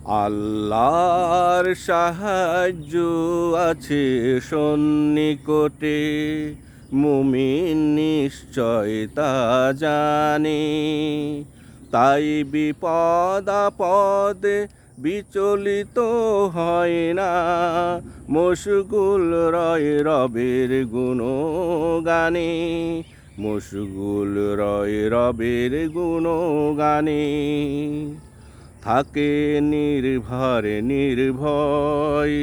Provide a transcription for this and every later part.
আল্লাহর সাহায্য আছে সন্নিকটে, মুমিন নিশ্চয় তা জানে। তাই বিপদ আপদে বিচলিত হয় না, মশগুল রয় রবের গুণগানে, মশগুল রয় রবের গুণগানে। থাকে নির্ভর নির্ভয়,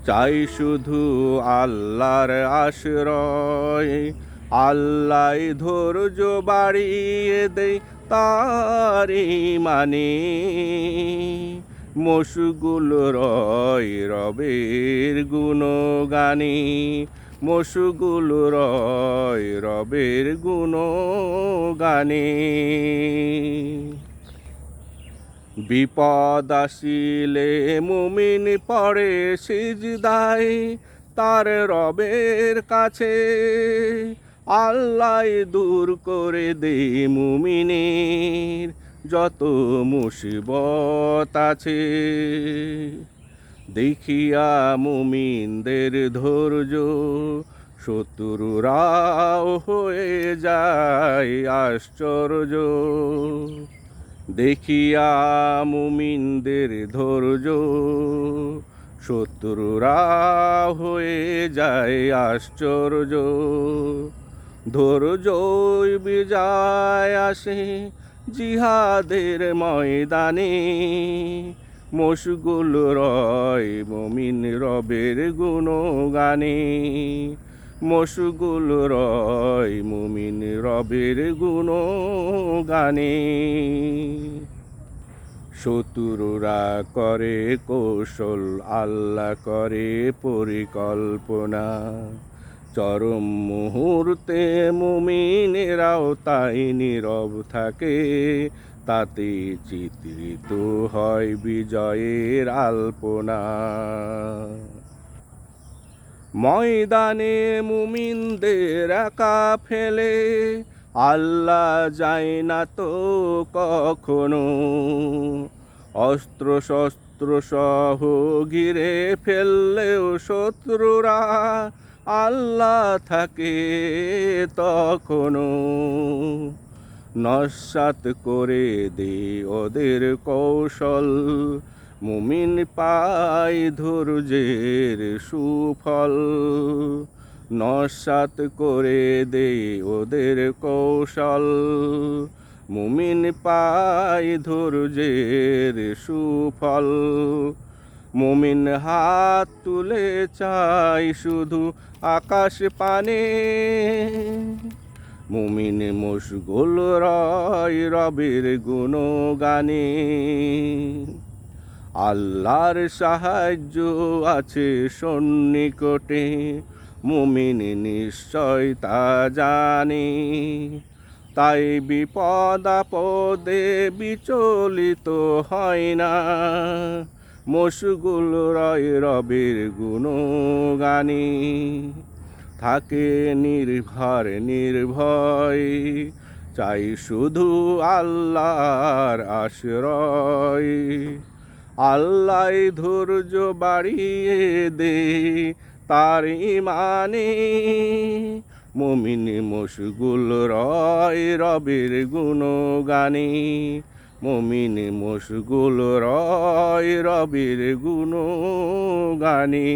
চাই শুধু আল্লাহর আশ্রয়। আল্লাহ ধৈর্য বাড়িয়ে দেয় তারি মানে, মশগুল রয় রবের গুণগানে, মশগুল রয় রবের গুণগানে। বিপদ আসিলে মুমিন পড়ে সিজদায় তার রবের কাছে, আল্লাহ দূর করে দে মুমিনের যত মুসিবত আছে। দেখিয়া মুমিনদের ধৈর্য শত্রুরাও হয়ে যায় আশ্চর্য। দেখিয়া মুমিনদের ধৈর্য শত্রুরা হয়ে যায় আশ্চর্য। ধৈর্যই বিজয় আসে জিহাদের ময়দানে, মশগুল রয় মুমিন রবের গুণগানে, মশগুল রয় মুমিন রবের গুণগানে। শত্রুরা করে কৌশল, আল্লাহ করে পরিকল্পনা, চরম মুহূর্তে মুমিনেরাও তাই নীরব থাকে, তাতে চিত্রিত হয় বিজয়ের আলপনা। ময়দানে মুমিনদের একা ফেলে আল্লাহ যায় না তো কখনো, অস্ত্র শস্ত্র সহ ঘিরে ফেললেও শত্রুরা আল্লাহ থাকে তখনো। নস্যাৎ করে দে ওদের কৌশল, মুমিন পায় ধৈর্যের সুফল। নস্যাৎ করে দে ওদের কৌশল, মুমিন পায় ধৈর্যের সুফল। মুমিন হাত তুলে চাই শুধু আকাশ পানে, মুমিন মশগুল রয় রবের গুণগানে। আল্লাহর সাহায্য আছে সন্নিকটে, মুমিন নিশ্চয় তা জানে। তাই বিপদ আপদে বিচলিত হয় না, মশগুল রয় রবের গুণগানে। থাকে নির্ভর নির্ভয়, চাই শুধু আল্লাহর আশ্রয়। আল্লাহ ধৈর্য বাড়িয়ে দে তার ইমানে, মুমিন মশগুল রয় রবের গুণগানে, মুমিন মশগুল রয় রবের গুণগানে।